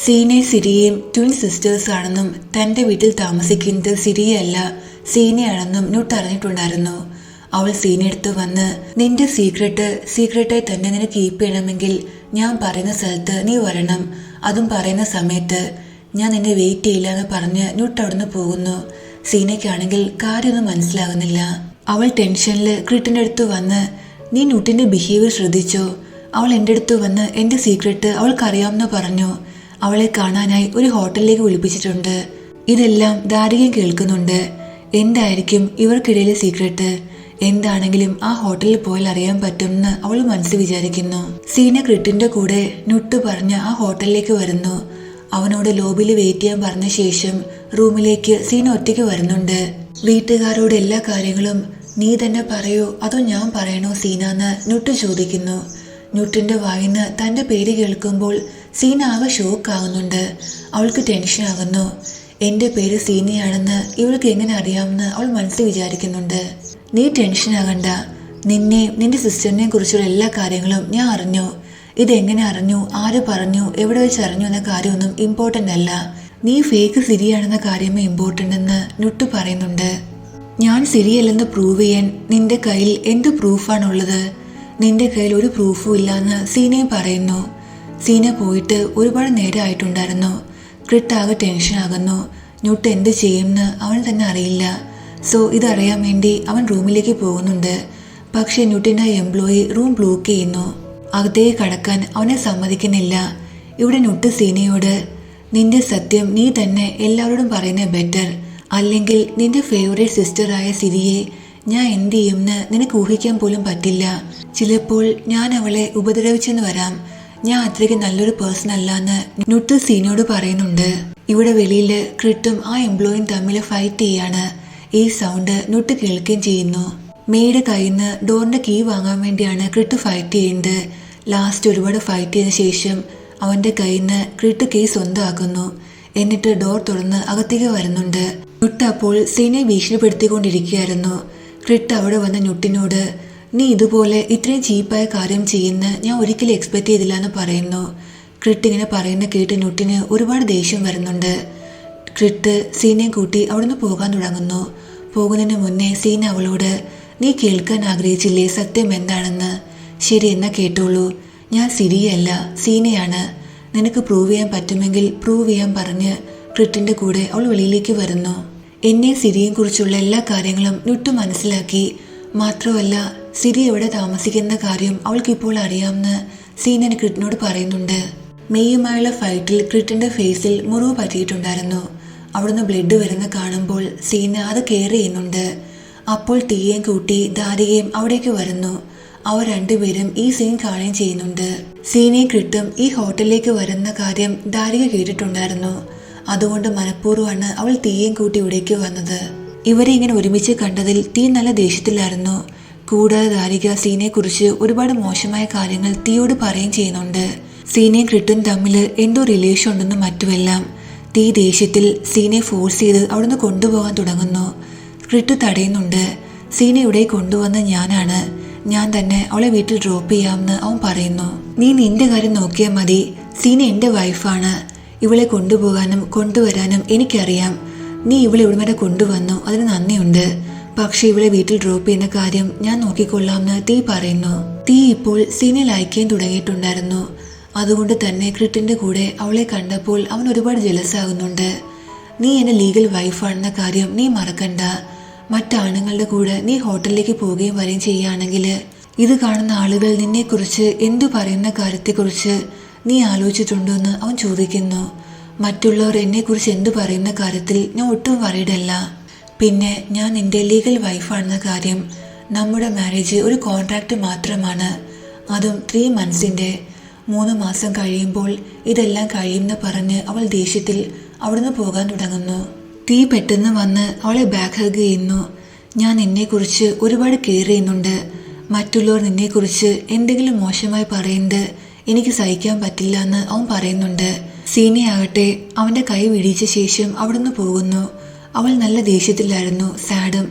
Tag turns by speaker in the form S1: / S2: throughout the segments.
S1: സീനയും സിരിയയും twin sisters ആണെന്നും തന്റെ വീട്ടിൽ താമസിക്കുന്നത് സിരിയയല്ല സീനയാണെന്നും ന്യൂട്ട് അറിഞ്ഞിട്ടുണ്ടായിരുന്നു. അവൾ സീനയെടുത്ത് വന്ന് നിന്റെ സീക്രട്ടായി തന്നെ നിനക്ക് കീപ്പ് ചെയ്യണമെങ്കിൽ ഞാൻ പറയുന്ന സ്ഥലത്ത് നീ വരണം, അതും പറയുന്ന സമയത്ത് ഞാൻ നിന്നെ വെയിറ്റ് ചെയ്യില്ല എന്ന് പറഞ്ഞ് ന്യൂട്ട് അവിടുന്ന് പോകുന്നു. സീനയ്ക്കാണെങ്കിൽ കാര്യമൊന്നും മനസ്സിലാകുന്നില്ല. അവൾ ടെൻഷനിൽ ക്രിട്ടിന്റെ അടുത്ത് വന്ന് നീ ന്യൂട്ടിന്റെ ബിഹേവിയർ ശ്രദ്ധിച്ചോ, അവൾ എൻ്റെ അടുത്ത് വന്ന് എൻ്റെ സീക്രട്ട് അവൾക്കറിയാമെന്ന് പറഞ്ഞു. അവളെ കാണാനായി ഒരു ഹോട്ടലിലേക്ക് വിളിപ്പിച്ചിട്ടുണ്ട്. ഇതെല്ലാം ദാരികയും കേൾക്കുന്നുണ്ട്. എന്തായിരിക്കും ഇവർക്കിടയിലെ സീക്രട്ട്? എന്താണെങ്കിലും ആ ഹോട്ടലിൽ പോയാൽ അറിയാൻ പറ്റുമെന്ന് അവൾ മനസ്സിൽ വിചാരിക്കുന്നു. സീന ക്രിട്ടിന്റെ കൂടെ ന്യൂട്ട് പറഞ്ഞ് ആ ഹോട്ടലിലേക്ക് വരുന്നു. അവനോട് ലോബിയിൽ വെയിറ്റ് ചെയ്യാൻ പറഞ്ഞ ശേഷം റൂമിലേക്ക് സീന ഒറ്റയ്ക്ക് വരുന്നുണ്ട്. വീട്ടുകാരോട് എല്ലാ കാര്യങ്ങളും നീ തന്നെ പറയോ അതോ ഞാൻ പറയണോ സീനാന്ന് ന്യൂട്ട് ചോദിക്കുന്നു. ന്യൂട്ടിന്റെ വായിന്ന് തന്റെ പേര് കേൾക്കുമ്പോൾ സീന ആകെ ഷോക്ക് ആകുന്നുണ്ട്. അവൾക്ക് ടെൻഷൻ ആകുന്നു. എന്റെ പേര് സീനയാണെന്ന് ഇവൾക്ക് എങ്ങനെ അറിയാമെന്ന് അവൾ മനസ്സിൽ വിചാരിക്കുന്നുണ്ട്. നീ ടെൻഷൻ ആകണ്ട, നിന്റെ സിസ്റ്ററിനെയും കുറിച്ചുള്ള എല്ലാ കാര്യങ്ങളും ഞാൻ അറിഞ്ഞു. ഇതെങ്ങനെ അറിഞ്ഞു, ആര് പറഞ്ഞു, എവിടെ വെച്ച് അറിഞ്ഞു എന്ന കാര്യമൊന്നും ഇമ്പോർട്ടൻ്റ് അല്ല. നീ ഫേക്ക് സിരിയാണെന്ന കാര്യമേ ഇമ്പോർട്ടൻ്റ് എന്ന് ന്യൂട്ട് പറയുന്നുണ്ട്. ഞാൻ സിരിയല്ലെന്ന് പ്രൂവ് ചെയ്യാൻ നിന്റെ കയ്യിൽ എന്ത് പ്രൂഫാണുള്ളത്? നിന്റെ കയ്യിൽ ഒരു പ്രൂഫും ഇല്ലാന്ന് സീനയും പറയുന്നു. സീന പോയിട്ട് ഒരുപാട് നേരം ആയിട്ടുണ്ടായിരുന്നു. ക്രിട്ട് ആകെ ടെൻഷൻ ആകുന്നു. ന്യൂട്ട് എന്ത് ചെയ്യുമെന്ന് അവൻ തന്നെ അറിയില്ല. സോ ഇതറിയാൻ വേണ്ടി അവൻ റൂമിലേക്ക് പോകുന്നുണ്ട്. പക്ഷേ ന്യൂട്ടിൻ്റെ എംപ്ലോയി റൂം ബ്ലോക്ക് ചെയ്യുന്നു. അകത്തേക്ക് കടക്കാൻ അവനെ സമ്മതിക്കുന്നില്ല. ഇവിടെ ന്യൂട്ട് സീനയോട് നിന്റെ സത്യം നീ തന്നെ എല്ലാവരോടും പറയുന്നത് ബെറ്റർ, അല്ലെങ്കിൽ നിന്റെ ഫേവറേറ്റ് സിസ്റ്ററായ സിരിയെ ഞാൻ എന്ത് ചെയ്യുമെന്ന് നിനക്ക് ഊഹിക്കാൻ പോലും പറ്റില്ല. ചിലപ്പോൾ ഞാൻ അവളെ ഉപദ്രവിച്ചെന്ന് വരാം. ഞാൻ അത്രയ്ക്ക് നല്ലൊരു പേഴ്സൺ അല്ലാന്ന് ന്യൂട്ട് സീനയോട് പറയുന്നുണ്ട്. ഇവിടെ വെളിയിൽ ക്രിട്ടും ആ എംപ്ലോയിയും തമ്മിൽ ഫൈറ്റ് ചെയ്യാണ്. ഈ സൗണ്ട് ന്യൂട്ട് കേൾക്കുകയും ചെയ്യുന്നു. മെയ്യുടെ കയ്യിൽ നിന്ന് ഡോറിന്റെ കീ വാങ്ങാൻ വേണ്ടിയാണ് ക്രിട്ട് ഫൈറ്റ് ചെയ്യുന്നത്. ലാസ്റ്റ് ഒരുപാട് ഫൈറ്റ് ചെയ്ത ശേഷം അവന്റെ കയ്യിൽ നിന്ന് ക്രിട്ട് കീ സ്വന്തമാക്കുന്നു. എന്നിട്ട് ഡോർ തുറന്ന് അകത്തേക്ക് വരുന്നുണ്ട്. ന്യൂട്ട് അപ്പോൾ സീനയെ ഭീഷണിപ്പെടുത്തിക്കൊണ്ടിരിക്കുകയായിരുന്നു. ക്രിട്ട് അവിടെ വന്ന ന്യൂട്ടിനോട് നീ ഇതുപോലെ ഇത്രയും ചീപ്പായ കാര്യം ചെയ്യുന്ന ഞാൻ ഒരിക്കലും എക്സ്പെക്ട് ചെയ്തില്ല എന്ന് പറയുന്നു. ക്രിട്ട് ഇങ്ങനെ പറയുന്ന കേട്ട് ന്യൂട്ടിന് ഒരുപാട് ദേഷ്യം വരുന്നുണ്ട്. ക്രിട്ട് സീനയെ കൂട്ടി അവിടുന്ന് പോകാൻ തുടങ്ങുന്നു. പോകുന്നതിന് മുന്നേ സീന അവളോട് നീ കേൾക്കാൻ ആഗ്രഹിച്ചില്ലേ സത്യം എന്താണെന്ന്? ശരി എന്നാ കേട്ടോളൂ, ഞാൻ സിരിയല്ല സീനയാണ്. നിനക്ക് പ്രൂവ് ചെയ്യാൻ പറ്റുമെങ്കിൽ പ്രൂവ് ചെയ്യാൻ പറഞ്ഞ് ക്രിട്ടിന്റെ കൂടെ അവൾ വെളിയിലേക്ക് വരുന്നു. എന്നെ സിരിയെ കുറിച്ചുള്ള എല്ലാ കാര്യങ്ങളും ന്യൂട്ട് മനസ്സിലാക്കി. മാത്രമല്ല സിരി എവിടെ താമസിക്കുന്ന കാര്യം അവൾക്കിപ്പോൾ അറിയാമെന്ന് സീന ക്രിട്ടിനോട് പറയുന്നുണ്ട്. മെയ്യുമായുള്ള ഫൈറ്റിൽ ക്രിട്ടിന്റെ ഫേസിൽ മുറിവ് പറ്റിയിട്ടുണ്ടായിരുന്നു. അവിടുന്ന് ബ്ലഡ് വരുന്ന കാണുമ്പോൾ സീന അത് കെയർ ചെയ്യുന്നുണ്ട്. അപ്പോൾ ടീയേയും കൂട്ടി ദാരികയും അവിടേക്ക് വരുന്നു. അവർ രണ്ടുപേരും ഈ സീൻ കാണുകയും ചെയ്യുന്നുണ്ട്. സീനയും ക്രിട്ടും ഈ ഹോട്ടലിലേക്ക് വരുന്ന കാര്യം ദാരിക കേട്ടിട്ടുണ്ടായിരുന്നു. അതുകൊണ്ട് മനഃപൂർവ്വമാണ് അവൾ തീയേയും കൂട്ടി ഇവിടേക്ക് വന്നത്. ഇവരെ ഇങ്ങനെ ഒരുമിച്ച് കണ്ടതിൽ തീ നല്ല ദേഷ്യത്തിലായിരുന്നു. കൂടാതെ ദാരിക സീനയെ കുറിച്ച് ഒരുപാട് മോശമായ കാര്യങ്ങൾ തീയോട് പറയുകയും ചെയ്യുന്നുണ്ട്. സീനയും ക്രിട്ടും തമ്മിൽ എന്തോ റിലേഷൻ ഉണ്ടെന്നും മറ്റുമെല്ലാം. തീ ദേഷ്യത്തിൽ സീനയെ ഫോഴ്സ് ചെയ്ത് അവിടുന്ന് കൊണ്ടുപോകാൻ തുടങ്ങുന്നു. ക്രിട്ട് തടയുന്നുണ്ട്. സീന ഇവിടെ കൊണ്ടുവന്ന ഞാനാണ്, ഞാൻ തന്നെ അവളെ വീട്ടിൽ ഡ്രോപ്പ് ചെയ്യാമെന്ന് അവൻ പറയുന്നു. നീ നിന്റെ കാര്യം നോക്കിയാൽ മതി, സീന എൻ്റെ വൈഫാണ്. ഇവളെ കൊണ്ടുപോകാനും കൊണ്ടുവരാനും എനിക്കറിയാം. നീ ഇവളെ ഇവിടെ വരെ കൊണ്ടുവന്നു, അതിന് നന്ദിയുണ്ട്. പക്ഷെ ഇവളെ വീട്ടിൽ ഡ്രോപ്പ് ചെയ്യുന്ന കാര്യം ഞാൻ നോക്കിക്കൊള്ളാമെന്ന് തീ പറയുന്നു. തീ ഇപ്പോൾ സീനെ ലൈക്കാൻ തുടങ്ങിയിട്ടുണ്ടായിരുന്നു. അതുകൊണ്ട് തന്നെ ക്രിട്ടിന്റെ കൂടെ അവളെ കണ്ടപ്പോൾ അവൻ ഒരുപാട് ജലസാകുന്നുണ്ട്. നീ എന്റെ ലീഗൽ വൈഫാണെന്ന കാര്യം നീ മറക്കണ്ട. മറ്റാണുങ്ങളുടെ കൂടെ നീ ഹോട്ടലിലേക്ക് പോവുകയും വരികയും ചെയ്യുകയാണെങ്കിൽ ഇത് കാണുന്ന ആളുകൾ നിന്നെക്കുറിച്ച് എന്തു പറയുന്ന കാര്യത്തെക്കുറിച്ച് നീ ആലോചിച്ചിട്ടുണ്ടോ എന്ന് അവൻ ചോദിക്കുന്നു. മറ്റുള്ളവർ എന്നെക്കുറിച്ച് എന്തു പറയുന്ന കാര്യത്തിൽ ഞാൻ ഒട്ടും വറീഡല്ല. പിന്നെ ഞാൻ നിന്റെ ലീഗൽ വൈഫാണെന്ന കാര്യം, നമ്മുടെ മാരേജ് ഒരു കോൺട്രാക്റ്റ് മാത്രമാണ്, അതും 3 monthsന്റെ. 3 മാസം കഴിയുമ്പോൾ ഇതെല്ലാം കഴിയുമെന്ന് പറഞ്ഞ് അവൾ ദേഷ്യത്തിൽ അവിടുന്ന് പോകാൻ തുടങ്ങുന്നു. തീ പെട്ടെന്ന് വന്ന് അവളെ ബാക്ക് ഹഗ് ചെയ്യുന്നു. ഞാൻ നിന്നെക്കുറിച്ച് ഒരുപാട് കെയർ ചെയ്യുന്നുണ്ട്. മറ്റുള്ളവർ നിന്നെക്കുറിച്ച് എന്തെങ്കിലും മോശമായി പറയുന്നത് എനിക്ക് സഹിക്കാൻ പറ്റില്ല എന്ന് അവൻ പറയുന്നുണ്ട്. സീനയാകട്ടെ അവൻ്റെ കൈ വിടിച്ച ശേഷം അവിടുന്ന് പോകുന്നു. അവൾ നല്ല ദേഷ്യത്തിലായിരുന്നു, സാഡും.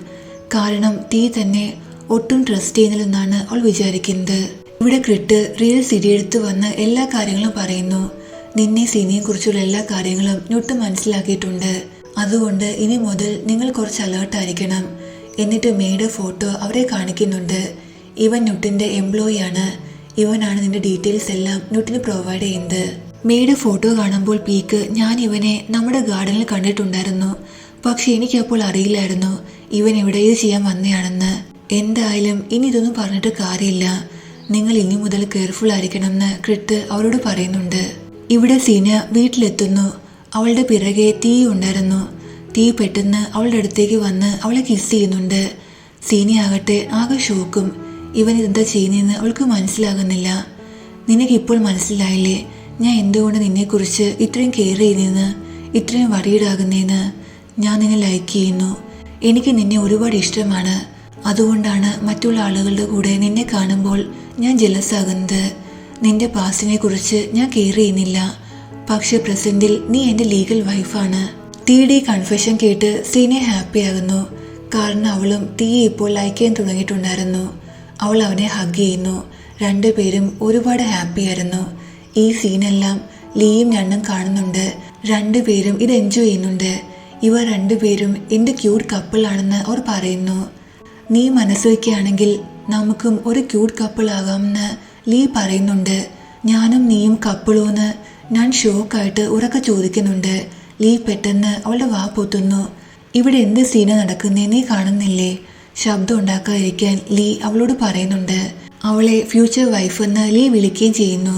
S1: കാരണം തീ തന്നെ ഒട്ടും ട്രസ്റ്റ് ചെയ്യുന്നില്ലെന്നാണ് അവൾ വിചാരിക്കുന്നത്. ഇവിടെ ക്രിട്ട് റിയൽ സിരി എടുത്ത് വന്ന് എല്ലാ കാര്യങ്ങളും പറയുന്നു. നിന്നെ സീനിയെ കുറിച്ചുള്ള എല്ലാ കാര്യങ്ങളും ന്യൂട്ട് മനസ്സിലാക്കിയിട്ടുണ്ട്. അതുകൊണ്ട് ഇനി മുതൽ നിങ്ങൾ കുറച്ച് അലേർട്ടായിരിക്കണം. എന്നിട്ട് മെയ്ഡ് ഫോട്ടോ അവരെ കാണിക്കുന്നുണ്ട്. ഇവൻ ന്യൂട്ടിന്റെ എംപ്ലോയി ആണ്. ഇവനാണ് നിന്റെ ഡീറ്റെയിൽസ് എല്ലാം ന്യൂട്ടിന് പ്രൊവൈഡ് ചെയ്യുന്നത്. മെയ്ഡ് ഫോട്ടോ കാണുമ്പോൾ പീക്ക് ഞാൻ ഇവനെ നമ്മുടെ ഗാർഡനിൽ കണ്ടിട്ടുണ്ടായിരുന്നു. പക്ഷെ എനിക്കപ്പോൾ അറിയില്ലായിരുന്നു ഇവൻ ഇവിടെ ഇത് ചെയ്യാൻ വന്നയാണെന്ന്. എന്തായാലും ഇനി ഇതൊന്നും പറഞ്ഞിട്ട് കാര്യമില്ല. നിങ്ങൾ ഇനി മുതൽ കെയർഫുൾ ആയിരിക്കണമെന്ന് ക്രിട്ട് അവരോട് പറയുന്നുണ്ട്. ഇവിടെ സീന വീട്ടിലെത്തുന്നു. അവളുടെ പിറകെ തീ ഉണ്ടായിരുന്നു. തീ പെട്ടെന്ന് അവളുടെ അടുത്തേക്ക് വന്ന് അവളെ കിസ് ചെയ്യുന്നുണ്ട്. സീനയാകട്ടെ ആകെ ഷോക്കും. ഇവൻ ഇതെന്താ ചെയ്യുന്നതെന്ന് അവൾക്ക് മനസ്സിലാകുന്നില്ല. നിനക്കിപ്പോൾ മനസ്സിലായില്ലേ ഞാൻ എന്തുകൊണ്ട് നിന്നെക്കുറിച്ച് ഇത്രയും കെയർ ചെയ്യുന്നതെന്ന്, ഇത്രയും വറീഡാകുന്നതെന്ന്? ഞാൻ നിന്നെ ലൈക്ക് ചെയ്യുന്നു. എനിക്ക് നിന്നെ ഒരുപാട് ഇഷ്ടമാണ്. അതുകൊണ്ടാണ് മറ്റുള്ള ആളുകളുടെ കൂടെ നിന്നെ കാണുമ്പോൾ ഞാൻ ജെലസാകുന്നത്. നിന്റെ പാസ്റ്റിനെ കുറിച്ച് ഞാൻ കെയർ ചെയ്യുന്നില്ല. പക്ഷെ പ്രസന്റിൽ നീ എൻ്റെ ലീഗൽ വൈഫാണ്. തീയുടെ കൺഫെഷൻ കേട്ട് സീനെ ഹാപ്പി ആകുന്നു. കാരണം അവളും തീയെ ഇപ്പോൾ ലൈക്ക് ചെയ്യാൻ തുടങ്ങിയിട്ടുണ്ടായിരുന്നു. അവൾ അവനെ ഹഗ് ചെയ്യുന്നു. രണ്ടുപേരും ഒരുപാട് ഹാപ്പി ആയിരുന്നു. ഈ സീനെല്ലാം ലീയും ഞണ്ണും കാണുന്നുണ്ട്. രണ്ടുപേരും ഇത് എൻജോയ് ചെയ്യുന്നുണ്ട്. ഇവർ രണ്ടുപേരും എൻ്റെ ക്യൂട്ട് കപ്പിളാണെന്ന് അവർ പറയുന്നു. നീ മനസ്സുവയ്ക്കുകയാണെങ്കിൽ നമുക്കും ഒരു ക്യൂട്ട് കപ്പിൾ ആകാമെന്ന് ലീ പറയുന്നുണ്ട്. ഞാനും നീയും കപ്പിളോന്ന് ഞാൻ ഷോക്കായിട്ട് ഉറക്കെ ചോദിക്കുന്നുണ്ട്. ലീ പെട്ടെന്ന് അവളുടെ വാ പൊത്തുന്നു. ഇവിടെ എന്ത് സീന നടക്കുന്നേ നീ കാണുന്നില്ലേ? ശബ്ദം ഉണ്ടാക്കാതിരിക്കാൻ ലീ അവളോട് പറയുന്നുണ്ട്. അവളെ ഫ്യൂച്ചർ വൈഫ് എന്ന് ലീ വിളിക്കുകയും ചെയ്യുന്നു.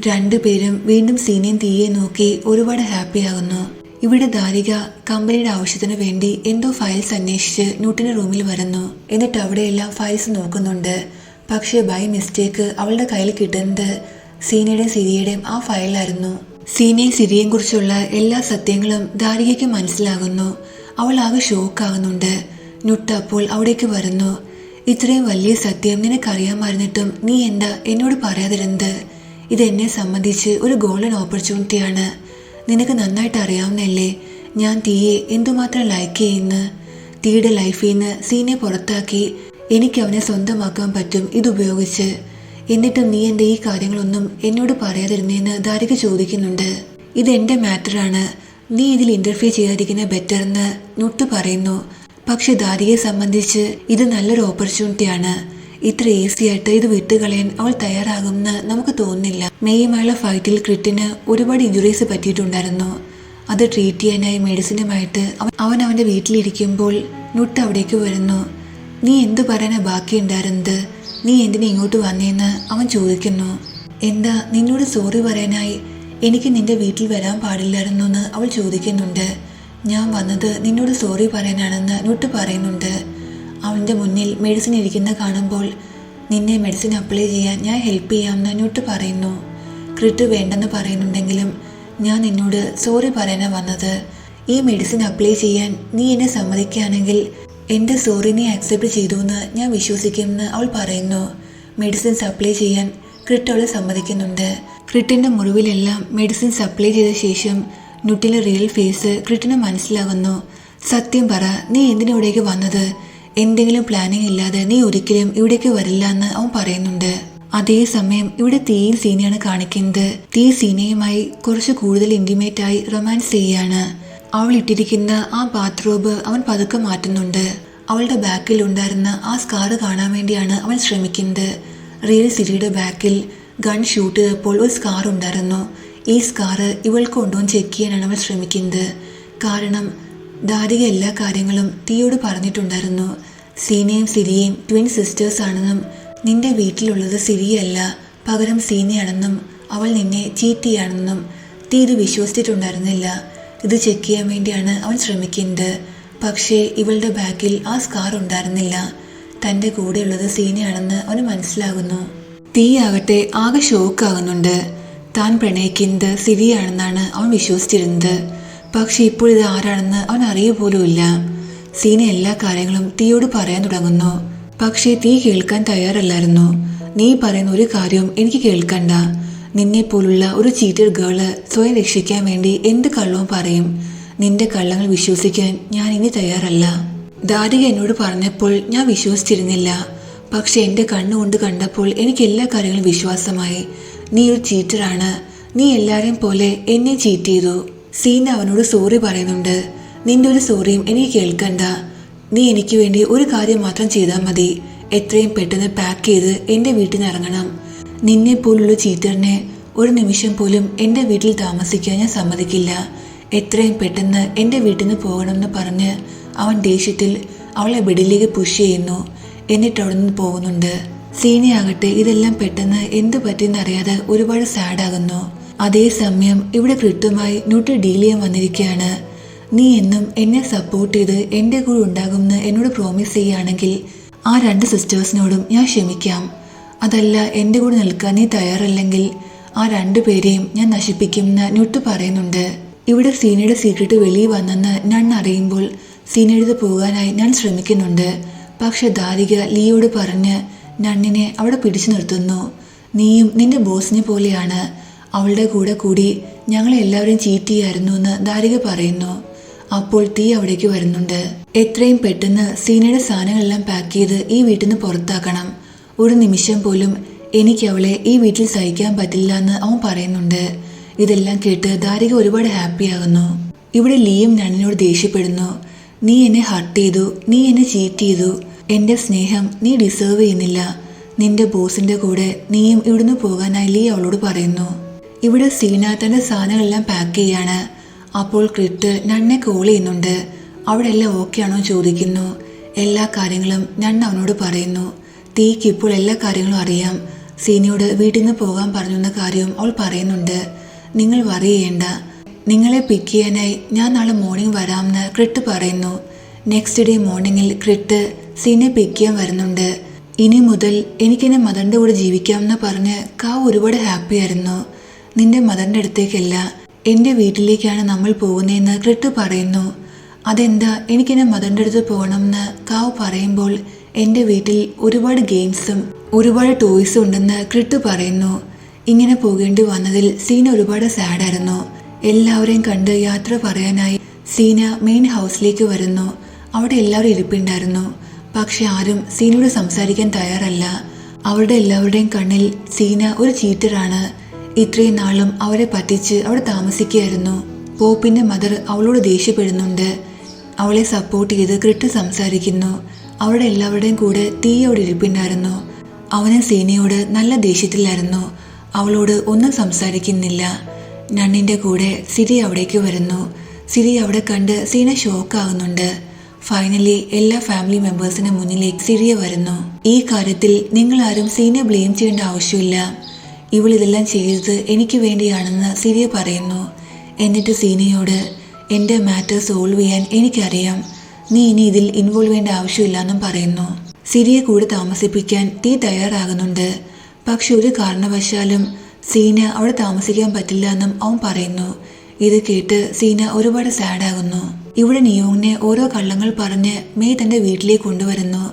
S1: രണ്ടുപേരും വീണ്ടും സീനയും തീയെ നോക്കി ഒരുപാട് ഹാപ്പി ആകുന്നു. ഇവിടെ ദാരിക കമ്പനിയുടെ ആവശ്യത്തിന് വേണ്ടി എന്തോ ഫയൽസ് അന്വേഷിച്ച് ന്യൂട്ടിന്റെ റൂമിൽ വരുന്നു. എന്നിട്ട് അവിടെയെല്ലാം ഫയൽസ് നോക്കുന്നുണ്ട്. പക്ഷേ ബൈ മിസ്റ്റേക്ക് അവളുടെ കയ്യിൽ കിട്ടുന്നത് സീനയുടെയും സിരിയുടെയും ആ ഫയലായിരുന്നു. സീനയും സിരിയെയും കുറിച്ചുള്ള എല്ലാ സത്യങ്ങളും ദാരികയ്ക്ക് മനസ്സിലാകുന്നു. അവൾ ആകെ ഷോക്കാകുന്നുണ്ട്. ന്യൂട്ട് അപ്പോൾ അവിടേക്ക് വരുന്നു. ഇത്രയും വലിയ സത്യം നിനക്കറിയാമായിരുന്നിട്ടും നീ എന്താ എന്നോട് പറയാതിരുന്നത്? ഇതെന്നെ സംബന്ധിച്ച് ഒരു ഗോൾഡൻ ഓപ്പർച്യൂണിറ്റിയാണ്. നിനക്ക് നന്നായിട്ട് അറിയാവുന്നല്ലേ ഞാൻ തീയെ എന്തുമാത്രം ലൈക്ക് ചെയ്യുന്നു. തീയുടെ ലൈഫിൽ നിന്ന് സീനെ പുറത്താക്കി എനിക്ക് അവനെ സ്വന്തമാക്കാൻ പറ്റും ഇതുപയോഗിച്ച്. എന്നിട്ടും നീ എൻ്റെ ഈ കാര്യങ്ങളൊന്നും എന്നോട് പറയാതിരുന്നേന്ന് ദാരിക ചോദിക്കുന്നുണ്ട്. ഇതെൻ്റെ മാറ്ററാണ്. നീ ഇതിൽ ഇന്റർഫിയർ ചെയ്യാതിരിക്കുന്ന ബെറ്റർ എന്ന് ന്യൂട്ട് പറയുന്നു. പക്ഷെ ദാരികയെ സംബന്ധിച്ച് ഇത് നല്ലൊരു ഓപ്പർച്യൂണിറ്റിയാണ്. ഇത്ര ഈസി ആയിട്ട് ഇത് വിട്ടുകളയാൻ അവൾ തയ്യാറാകുമെന്ന് നമുക്ക് തോന്നുന്നില്ല. മെയ്യുമായുള്ള ഫൈറ്റിൽ ക്രിട്ടിന് ഒരുപാട് ഇഞ്ചുറീസ് പറ്റിയിട്ടുണ്ടായിരുന്നു. അത് ട്രീറ്റ് ചെയ്യാനായി മെഡിസിനുമായിട്ട് അവൻ അവൻ്റെ വീട്ടിലിരിക്കുമ്പോൾ ന്യൂട്ട് അവിടേക്ക് വരുന്നു. നീ എന്തു പറയാനാ ബാക്കിയുണ്ടായിരുന്നത്? നീ എന്തിനാ ഇങ്ങോട്ട് വന്നേന്ന് അവൻ ചോദിക്കുന്നു. എന്താ നിന്നോട് സോറി പറയാനായി എനിക്ക് നിന്റെ വീട്ടിൽ വരാൻ പാടില്ലായിരുന്നു എന്ന് അവൾ ചോദിക്കുന്നുണ്ട്. ഞാൻ വന്നത് നിന്നോട് സോറി പറയാനാണെന്ന് ന്യൂട്ട് പറയുന്നുണ്ട്. അവൻ്റെ മുന്നിൽ മെഡിസിൻ ഇരിക്കുന്ന കാണുമ്പോൾ നിന്നെ മെഡിസിൻ അപ്ലൈ ചെയ്യാൻ ഞാൻ ഹെൽപ്പ് ചെയ്യാമെന്ന് ന്യൂട്ട് പറയുന്നു. ക്രിട്ട് വേണ്ടെന്ന് പറയുന്നുണ്ടെങ്കിലും ഞാൻ നിന്നോട് സോറി പറയാനാണ് വന്നത്. ഈ മെഡിസിൻ അപ്ലൈ ചെയ്യാൻ നീ എന്നെ സമ്മതിക്കുകയാണെങ്കിൽ എൻ്റെ സോറി നീ ആക്സെപ്റ്റ് ചെയ്തു എന്ന് ഞാൻ വിശ്വസിക്കുമെന്ന് അവൾ പറയുന്നു. മെഡിസിൻ സപ്ലൈ ചെയ്യാൻ ക്രിട്ട് അവളെ സമ്മതിക്കുന്നുണ്ട്. ക്രിട്ടിൻ്റെ മുറിവിലെല്ലാം മെഡിസിൻ സപ്ലൈ ചെയ്ത ശേഷം ന്യൂട്ടിലെ റിയൽ ഫേസ് ക്രിട്ടിന് മനസ്സിലാകുന്നു. സത്യം പറ, നീ എന്തിനിവിടേക്ക് വന്നത്? എന്തെങ്കിലും പ്ലാനിങ് ഇല്ലാതെ നീ ഒരിക്കലും ഇവിടേക്ക് വരില്ല എന്ന് അവൻ പറയുന്നുണ്ട്. അതേസമയം ഇവിടെ തീയും സീനയാണ് കാണിക്കുന്നത്. തീ സീനയുമായി കുറച്ച് കൂടുതൽ ഇന്റിമേറ്റ് ആയി റൊമാൻസ് ചെയ്യാണ്. അവൾ ഇട്ടിരിക്കുന്ന ആ ബാത്റൂബ് അവൻ പതുക്കെ മാറ്റുന്നുണ്ട്. അവളുടെ ബാക്കിൽ ഉണ്ടായിരുന്ന ആ സ്കാർ കാണാൻ വേണ്ടിയാണ് അവൻ ശ്രമിക്കുന്നത്. റിയൽ സിരിയുടെ ബാക്കിൽ ഗൺ ഷൂട്ട് ചെയ്തപ്പോൾ ഒരു സ്കാർ ഉണ്ടായിരുന്നു. ഈ സ്കാർ ഇവൾക്ക് കൊണ്ടുവന്ന് ചെക്ക് ചെയ്യാനാണ് അവൾ ശ്രമിക്കുന്നത്. കാരണം ദാരിക എല്ലാ കാര്യങ്ങളും തീയോട് പറഞ്ഞിട്ടുണ്ടായിരുന്നു. സീനയും സിരിയയും ട്വിൻ സിസ്റ്റേഴ്സ് ആണെന്നും നിന്റെ വീട്ടിലുള്ളത് സിരിയല്ല പകരം സീനയാണെന്നും അവൾ നിന്നെ ചീറ്റ് ചെയ്യാണെന്നും തീ ഇത് വിശ്വസിച്ചിട്ടുണ്ടായിരുന്നില്ല. ഇത് ചെക്ക് ചെയ്യാൻ വേണ്ടിയാണ് അവൻ ശ്രമിക്കുന്നത്. പക്ഷേ ഇവളുടെ ബാക്കിൽ ആ സ്കാർ ഉണ്ടായിരുന്നില്ല. തൻ്റെ കൂടെയുള്ളത് സീനയാണെന്ന് അവന് മനസ്സിലാകുന്നു. തീ ആകട്ടെ ആകെ ഷോക്കാകുന്നുണ്ട്. താൻ പ്രണയിക്കുന്നത് സിരിയാണെന്നാണ് അവൻ വിശ്വസിച്ചിരുന്നത്. പക്ഷെ ഇപ്പോൾ ഇത് ആരാണെന്ന് അവൻ അറിയ പോലുമില്ല. സീന എല്ലാ കാര്യങ്ങളും തീയോട് പറയാൻ തുടങ്ങുന്നു. പക്ഷേ തീ കേൾക്കാൻ തയ്യാറല്ലായിരുന്നു. നീ പറയുന്ന ഒരു കാര്യവും എനിക്ക് കേൾക്കണ്ട. നിന്നെപ്പോലുള്ള ഒരു ചീറ്റഡ് ഗേള് സ്വയം രക്ഷിക്കാൻ വേണ്ടി എന്ത് കള്ളവും പറയും. നിന്റെ കള്ളങ്ങൾ വിശ്വസിക്കാൻ ഞാൻ ഇനി തയ്യാറല്ല. ദാരിക എന്നോട് പറഞ്ഞപ്പോൾ ഞാൻ വിശ്വസിച്ചിരുന്നില്ല. പക്ഷെ എൻ്റെ കണ്ണുകൊണ്ട് കണ്ടപ്പോൾ എനിക്ക് എല്ലാ കാര്യങ്ങളും വിശ്വാസമായി. നീ ഒരു ചീറ്ററാണ്. നീ എല്ലാരെയും പോലെ എന്നെ ചീറ്റ് ചെയ്തു. സീന അവനോട് സോറി പറയുന്നുണ്ട്. നിന്റെ ഒരു സോറിയും എനിക്ക് കേൾക്കണ്ട. നീ എനിക്ക് വേണ്ടി ഒരു കാര്യം മാത്രം ചെയ്താൽ മതി. എത്രയും പെട്ടെന്ന് പാക്ക് ചെയ്ത് എൻ്റെ വീട്ടിൽ നിന്ന് ഇറങ്ങണം. നിന്നെ പോലുള്ള ചീറ്ററിനെ ഒരു നിമിഷം പോലും എൻ്റെ വീട്ടിൽ താമസിക്കാൻ ഞാൻ സമ്മതിക്കില്ല. എത്രയും പെട്ടെന്ന് എൻ്റെ വീട്ടിൽ നിന്ന് പോകണമെന്ന് പറഞ്ഞ് അവൻ ദേഷ്യത്തിൽ അവളെ ബെഡിലേക്ക് പുഷ് ചെയ്യുന്നു. എന്നിട്ട് അവിടെ നിന്ന് പോകുന്നുണ്ട്. സീനയാകട്ടെ ഇതെല്ലാം പെട്ടെന്ന് എന്തു പറ്റിയെന്നറിയാതെ ഒരുപാട് സാഡാകുന്നു. അതേസമയം ഇവിടെ കൃത്യമായി ന്യൂട്ടി ഡീൽ ചെയ്യാൻ വന്നിരിക്കുകയാണ്. നീ എന്നും എന്നെ സപ്പോർട്ട് ചെയ്ത് എൻ്റെ കൂടെ ഉണ്ടാകുമെന്ന് എന്നോട് പ്രോമിസ് ചെയ്യുകയാണെങ്കിൽ ആ 2 സിസ്റ്റേഴ്സിനോടും ഞാൻ ക്ഷമിക്കാം. അതല്ല എൻ്റെ കൂടെ നിൽക്കാൻ നീ തയ്യാറല്ലെങ്കിൽ ആ 2 പേരെയും ഞാൻ നശിപ്പിക്കുമെന്ന് ന്യൂട്ട് പറയുന്നുണ്ട്. ഇവിടെ സീനയുടെ സീക്രട്ട് വെളിയിൽ വന്നെന്ന് ഞാൻ അറിയുമ്പോൾ സീനയെടുത്ത് പോകാനായി ഞാൻ ശ്രമിക്കുന്നുണ്ട്. പക്ഷെ ദാരിക ലിയോട് പറഞ്ഞ് നണ്ണിനെ അവിടെ പിടിച്ചു നിർത്തുന്നു. നീയും നിന്റെ ബോസിനെ പോലെയാണ്. അവളുടെ കൂടെ കൂടി ഞങ്ങളെല്ലാവരെയും ചീറ്റ് ചെയ്യായിരുന്നു എന്ന് ദാരിക പറയുന്നു. അപ്പോൾ തീ അവിടേക്ക് വരുന്നുണ്ട്. എത്രയും പെട്ടെന്ന് സീനയുടെ സാധനങ്ങളെല്ലാം പാക്ക് ചെയ്ത് ഈ വീട്ടിൽ നിന്ന് പുറത്താക്കണം. ഒരു നിമിഷം പോലും എനിക്ക് അവളെ ഈ വീട്ടിൽ സഹിക്കാൻ പറ്റില്ല എന്ന് അവൻ പറയുന്നുണ്ട്. ഇതെല്ലാം കേട്ട് ദാരിക ഒരുപാട് ഹാപ്പിയാകുന്നു. ഇവിടെ ലീയും നണ്ണിനോട് ദേഷ്യപ്പെടുന്നു. നീ എന്നെ ഹർട്ട് ചെയ്തു, നീ എന്നെ ചീറ്റ് ചെയ്തു. എൻ്റെ സ്നേഹം നീ ഡിസേർവ് ചെയ്യുന്നില്ല. നിന്റെ ബോസിന്റെ കൂടെ നീയും ഇവിടുന്ന് പോകാനായി ലീ അവളോട് പറയുന്നു. ഇവിടെ സീന തന്റെ സാധനങ്ങളെല്ലാം പാക്ക് ചെയ്യാണ്. അപ്പോൾ ക്രിറ്റ് നണ്ണെ കോൾ ചെയ്യുന്നുണ്ട്. അവിടെ എല്ലാം ഓക്കെ ആണോ ചോദിക്കുന്നു. എല്ലാ കാര്യങ്ങളും നണ്ണ് അവനോട് പറയുന്നു. തീക്ക് ഇപ്പോൾ എല്ലാ കാര്യങ്ങളും അറിയാം. സീനയോട് വീട്ടിൽ നിന്ന് പോകാൻ പറഞ്ഞെന്ന കാര്യവും അവൾ പറയുന്നുണ്ട്. നിങ്ങൾ വറി ചെയ്യേണ്ട, നിങ്ങളെ പിക്ക് ചെയ്യാനായി ഞാൻ നാളെ മോർണിംഗ് വരാമെന്ന് ക്രിറ്റ് പറയുന്നു. നെക്സ്റ്റ് ഡേ മോർണിംഗിൽ ക്രിറ്റ് സീനയെ പിക്ക് ചെയ്യാൻ വരുന്നുണ്ട്. ഇനി മുതൽ എനിക്കെന്നെ മദറിൻ്റെ കൂടെ ജീവിക്കാമെന്ന് പറഞ്ഞ് കാവ് ഒരുപാട് ഹാപ്പി ആയിരുന്നു. നിന്റെ മദറിൻ്റെ അടുത്തേക്കല്ല, എൻ്റെ വീട്ടിലേക്കാണ് നമ്മൾ പോകുന്നതെന്ന് ക്രിറ്റ് പറയുന്നു. അതെന്താ എനിക്കെന്നെ മദറിൻ്റെ അടുത്ത് പോകണമെന്ന് കാവ് പറയുമ്പോൾ എൻ്റെ വീട്ടിൽ ഒരുപാട് ഗെയിംസും ഒരുപാട് ടോയ്സും ഉണ്ടെന്ന് ക്രിറ്റ് പറയുന്നു. ഇങ്ങനെ പോകേണ്ടി വന്നതിൽ സീന ഒരുപാട് സാഡായിരുന്നു. എല്ലാവരെയും കണ്ട് യാത്ര പറയാനായി സീന മെയിൻ ഹൗസിലേക്ക് വരുന്നു. അവിടെ എല്ലാവരും ഇരിപ്പുണ്ടായിരുന്നു. പക്ഷെ ആരും സീനയോട് സംസാരിക്കാൻ തയ്യാറല്ല. അവരുടെ എല്ലാവരുടെയും കണ്ണിൽ സീന ഒരു ചീറ്ററാണ്. ഇത്രയും നാളും അവരെ പറ്റിച്ച് അവിടെ താമസിക്കുകയായിരുന്നു. പോപ്പിന്റെ മദർ അവളോട് ദേഷ്യപ്പെടുന്നുണ്ട്. അവളെ സപ്പോർട്ട് ചെയ്ത് ക്രിട്ട് സംസാരിക്കുന്നു. അവിടെ എല്ലാവരുടെയും കൂടെ തീ അവിടെ ഇരിപ്പുണ്ടായിരുന്നു. അവന് സീനയോട് നല്ല ദേഷ്യത്തിലായിരുന്നു. അവളോട് ഒന്നും സംസാരിക്കുന്നില്ല. നണ്ണിന്റെ കൂടെ സിരി അവിടേക്ക് വരുന്നു. സിരി അവിടെ കണ്ട് സീന ഷോക്കാകുന്നുണ്ട്. ഫൈനലി എല്ലാ ഫാമിലി മെമ്പേഴ്സിന് മുന്നിലേക്ക് സിരിയ വരുന്നു. ഈ കാര്യത്തിൽ നിങ്ങളാരും സീനയെ ബ്ലെയിം ചെയ്യേണ്ട ആവശ്യമില്ല. ഇവൾ ഇതെല്ലാം ചെയ്തത് എനിക്ക് വേണ്ടിയാണെന്ന് സിരിയ പറയുന്നു. എന്നിട്ട് സീനയോട് എൻ്റെ മാറ്റർ സോൾവ് ചെയ്യാൻ എനിക്കറിയാം, നീ ഇനി ഇതിൽ ഇൻവോൾവ് ചെയ്യേണ്ട ആവശ്യമില്ലെന്നും പറയുന്നു. സിരിയെ കൂടെ താമസിപ്പിക്കാൻ തീ തയ്യാറാകുന്നുണ്ട്. പക്ഷെ ഒരു കാരണവശാലും സീന അവിടെ താമസിക്കാൻ പറ്റില്ല എന്നും അവൻ പറയുന്നു. ഇത് കേട്ട് സീന ഒരുപാട് സാഡാകുന്നു. ഇവിടെ നിയോങ്ങിനെ ഓരോ കള്ളങ്ങൾ പറഞ്ഞ് മെയ് തന്റെ വീട്ടിലേക്ക് കൊണ്ടുവരുന്നു.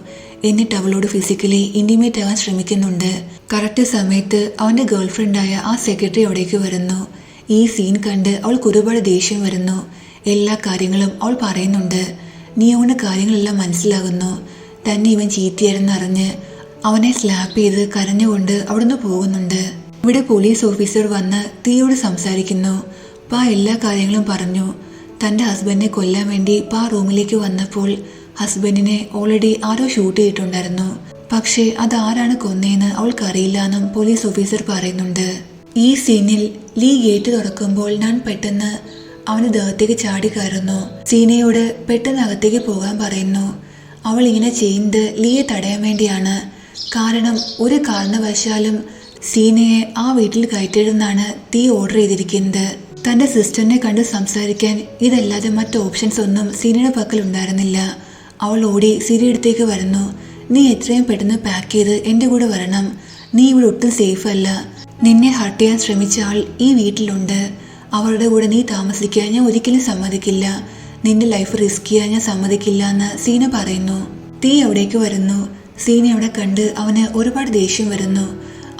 S1: എന്നിട്ട് അവളോട് ഫിസിക്കലി ഇന്റിമേറ്റ് ആകാൻ ശ്രമിക്കുന്നുണ്ട്. കറക്റ്റ് സമയത്ത് അവന്റെ ഗേൾഫ്രണ്ടായ ആ സെക്രട്ടറി അവിടേക്ക് വരുന്നു. ഈ സീൻ കണ്ട് അവൾക്ക് ഒരുപാട് ദേഷ്യം വരുന്നു. എല്ലാ കാര്യങ്ങളും അവൾ പറയുന്നുണ്ട്. നിയോങ്ങിന് കാര്യങ്ങളെല്ലാം മനസ്സിലാകുന്നു. തന്നെ ഇവൻ ചീറ്റിയായിരുന്നറിഞ്ഞ് അവനെ സ്ലാപ്പ് ചെയ്ത് കരഞ്ഞുകൊണ്ട് അവിടുന്ന് പോകുന്നുണ്ട്. ഇവിടെ പോലീസ് ഓഫീസർ വന്ന് തീയോട് സംസാരിക്കുന്നു. പാ എല്ലാ കാര്യങ്ങളും പറഞ്ഞു. തൻ്റെ ഹസ്ബൻഡിനെ കൊല്ലാൻ വേണ്ടി പാ റൂമിലേക്ക് വന്നപ്പോൾ ഹസ്ബൻഡിനെ ഓൾറെഡി ആരോ ഷൂട്ട് ചെയ്തിട്ടുണ്ടായിരുന്നു. പക്ഷേ അതാരാണ് കൊന്നേന്ന് അവൾക്കറിയില്ല എന്നും പോലീസ് ഓഫീസർ പറയുന്നുണ്ട്. ഈ സീനിൽ ലീ ഗേറ്റ് തുറക്കുമ്പോൾ ഞാൻ പെട്ടെന്ന് അവന് ദേഹത്തേക്ക് ചാടി കയറുന്നു. സീനയോട് പെട്ടെന്ന് അകത്തേക്ക് പോകാൻ പറയുന്നു. അവൾ ഇങ്ങനെ ചെയ്യുന്നത് ലീയെ തടയാൻ വേണ്ടിയാണ്. കാരണം ഒരു കാരണവശാലും സീനയെ ആ വീട്ടിൽ കയറ്റിയിടുന്നാണ് തീ ഓർഡർ ചെയ്തിരിക്കുന്നത്. തൻ്റെ സിസ്റ്ററിനെ കണ്ട് സംസാരിക്കാൻ ഇതല്ലാതെ മറ്റ് ഓപ്ഷൻസ് ഒന്നും സീനയുടെ പക്കൽ ഉണ്ടായിരുന്നില്ല. അവൾ ഓടി സിരിയുടെ അടുത്തേക്ക് വരുന്നു. നീ എത്രയും പെട്ടെന്ന് പാക്ക് ചെയ്ത് എൻ്റെ കൂടെ വരണം. നീ ഇവിടെ ഒട്ടും സേഫ് അല്ല. നിന്നെ ഹർട്ട് ചെയ്യാൻ ശ്രമിച്ച ആൾ ഈ വീട്ടിലുണ്ട്. അവരുടെ കൂടെ നീ താമസിക്കാൻ ഞാൻ ഒരിക്കലും സമ്മതിക്കില്ല. നിന്റെ ലൈഫ് റിസ്ക് ചെയ്യാൻ ഞാൻ സമ്മതിക്കില്ല എന്ന് സീന പറയുന്നു. തീ അവിടേക്ക് വരുന്നു. സീന അവിടെ കണ്ട് അവന് ഒരുപാട് ദേഷ്യം വരുന്നു.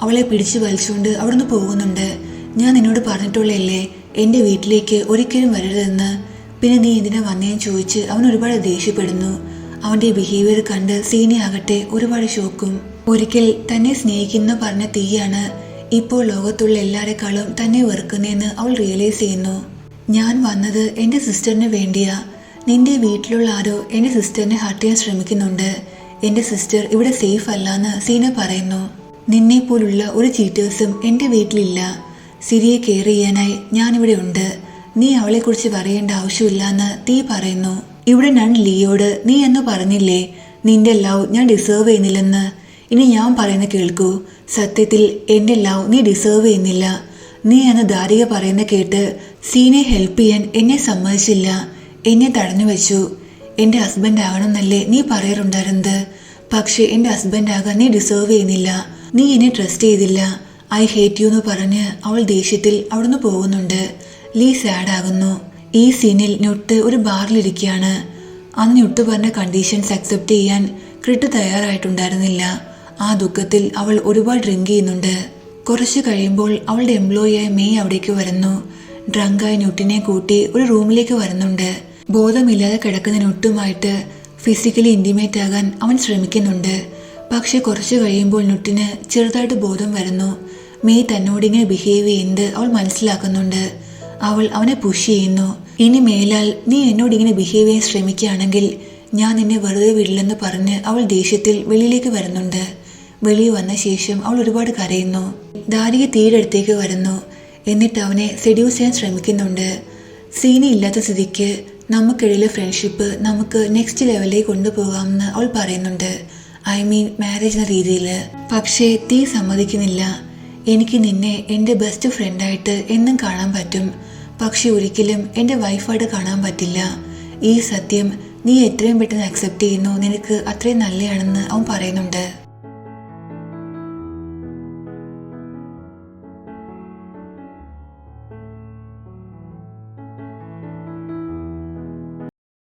S1: അവളെ പിടിച്ചു വലിച്ചുകൊണ്ട് അവിടുന്ന് പോകുന്നുണ്ട്. ഞാൻ നിന്നോട് പറഞ്ഞിട്ടുള്ളല്ലേ എൻ്റെ വീട്ടിലേക്ക് ഒരിക്കലും വരരുതെന്ന്. പിന്നെ നീ എന്തിനാ വന്നേന്ന് ചോദിച്ച് അവൻ ഒരുപാട് ദേഷ്യപ്പെടുന്നു. അവൻ്റെ ബിഹേവിയർ കണ്ട് സീനയാകട്ടെ ഒരുപാട് ഷോക്കും. ഒരിക്കൽ തന്നെ സ്നേഹിക്കുന്ന പറഞ്ഞ തീയാണ് ഇപ്പോൾ ലോകത്തുള്ള എല്ലാരെക്കാളും തന്നെ വെറുക്കുന്നതെന്ന് അവൾ റിയലൈസ് ചെയ്യുന്നു. ഞാൻ വന്നത് എൻ്റെ സിസ്റ്ററിന് വേണ്ടിയാ. നിന്റെ വീട്ടിലുള്ള ആരോ എൻ്റെ സിസ്റ്ററിനെ ഹർട്ട് ചെയ്യാൻ ശ്രമിക്കുന്നുണ്ട്. എൻ്റെ സിസ്റ്റർ ഇവിടെ സേഫ് അല്ലാന്ന് സീന പറയുന്നു. നിന്നെപ്പോലുള്ള ഒരു ചീറ്റേഴ്സും എൻ്റെ വീട്ടിലില്ല. സിരിയെ കെയർ ചെയ്യാനായി ഞാനിവിടെ ഉണ്ട്. നീ അവളെക്കുറിച്ച് പറയേണ്ട ആവശ്യമില്ലാന്ന് തീ പറയുന്നു. ഇവിടെ ഞാൻ ലിയോട് നീ എന്ന് പറഞ്ഞില്ലേ നിന്റെ ലവ് ഞാൻ ഡിസേർവ് ചെയ്യുന്നില്ലെന്ന്. ഇനി ഞാൻ പറയുന്ന കേൾക്കൂ. സത്യത്തിൽ എൻ്റെ ലവ് നീ ഡിസേർവ് ചെയ്യുന്നില്ല. നീ അന്ന് ദാരിക പറയുന്ന കേട്ട് സീനെ ഹെൽപ്പ് ചെയ്യാൻ എന്നെ സമ്മതിച്ചില്ല. എന്നെ തടഞ്ഞു വെച്ചു. എൻ്റെ ഹസ്ബൻഡ് ആകണമെന്നല്ലേ നീ പറയാറുണ്ടായിരുന്നത്. പക്ഷെ എൻ്റെ ഹസ്ബൻഡ് ആകാൻ നീ ഡിസേർവ് ചെയ്യുന്നില്ല. നീ എന്നെ ട്രസ്റ്റ് ചെയ്തില്ല. ഐ ഹേറ്റ് യു എന്ന് പറഞ്ഞ് അവൾ ദേഷ്യത്തിൽ അവിടുന്ന് പോകുന്നുണ്ട്. ലീ സാഡ് ആകുന്നു. ഈ സീനിൽ ന്യൂട്ട് ഒരു ബാറിലിരിക്കുകയാണ്. അന്ന് ന്യൂട്ട് പറഞ്ഞ കണ്ടീഷൻസ് അക്സെപ്റ്റ് ചെയ്യാൻ ക്രിട്ട് തയ്യാറായിട്ടുണ്ടായിരുന്നില്ല. ആ ദുഃഖത്തിൽ അവൾ ഒരുപാട് ഡ്രിങ്ക് ചെയ്യുന്നുണ്ട്. കുറച്ച് കഴിയുമ്പോൾ അവളുടെ എംപ്ലോയിയായ മെയ് അവിടേക്ക് വരുന്നു. ഡ്രങ്കായ ന്യൂട്ടിനെ കൂട്ടി ഒരു റൂമിലേക്ക് വരുന്നുണ്ട്. ബോധമില്ലാതെ കിടക്കുന്ന ന്യൂട്ടുമായിട്ട് ഫിസിക്കലി ഇൻറ്റിമേറ്റ് ആകാൻ അവൻ ശ്രമിക്കുന്നുണ്ട്. പക്ഷെ കുറച്ച് കഴിയുമ്പോൾ ന്യൂട്ടിന് ചെറുതായിട്ട് ബോധം വരുന്നു. മെയ് തന്നോടിങ്ങനെ ബിഹേവ് ചെയ്യുന്നത് അവൾ മനസ്സിലാക്കുന്നുണ്ട്. അവൾ അവനെ പുഷ് ചെയ്യുന്നു. ഇനി മേലാൽ നീ എന്നോടിങ്ങനെ ബിഹേവ് ചെയ്യാൻ ശ്രമിക്കുകയാണെങ്കിൽ ഞാൻ നിന്നെ വെറുതെ വിടില്ലെന്ന് പറഞ്ഞ് അവൾ ദേഷ്യത്തിൽ വെളിയിലേക്ക് വരുന്നുണ്ട്. വെളിയിൽ വന്ന ശേഷം അവൾ ഒരുപാട് കരയുന്നു. ദാരിക തീയുടെ അടുത്തേക്ക് വരുന്നു. എന്നിട്ട് അവനെ സെഡ്യൂസ് ചെയ്യാൻ ശ്രമിക്കുന്നുണ്ട്. സീന ഇല്ലാത്ത സ്ഥിതിക്ക് നമുക്കിടയിലെ ഫ്രണ്ട്ഷിപ്പ് നമുക്ക് നെക്സ്റ്റ് ലെവലിലേക്ക് കൊണ്ടുപോകാമെന്ന് അവൾ പറയുന്നുണ്ട്. ഐ മീൻ മാരേജ് എന്ന രീതിയിൽ. പക്ഷേ തീ സമ്മതിക്കുന്നില്ല. എനിക്ക് നിന്നെ എൻ്റെ ബെസ്റ്റ് ഫ്രണ്ടായിട്ട് എന്നും കാണാൻ പറ്റും. പക്ഷെ ഒരിക്കലും എൻ്റെ വൈഫായിട്ട് കാണാൻ പറ്റില്ല. ഈ സത്യം നീ എത്രയും പെട്ടെന്ന് അക്സെപ്റ്റ് ചെയ്യുന്നു നിനക്ക് അത്രയും നല്ലതാണെന്ന് അവൻ പറയുന്നുണ്ട്.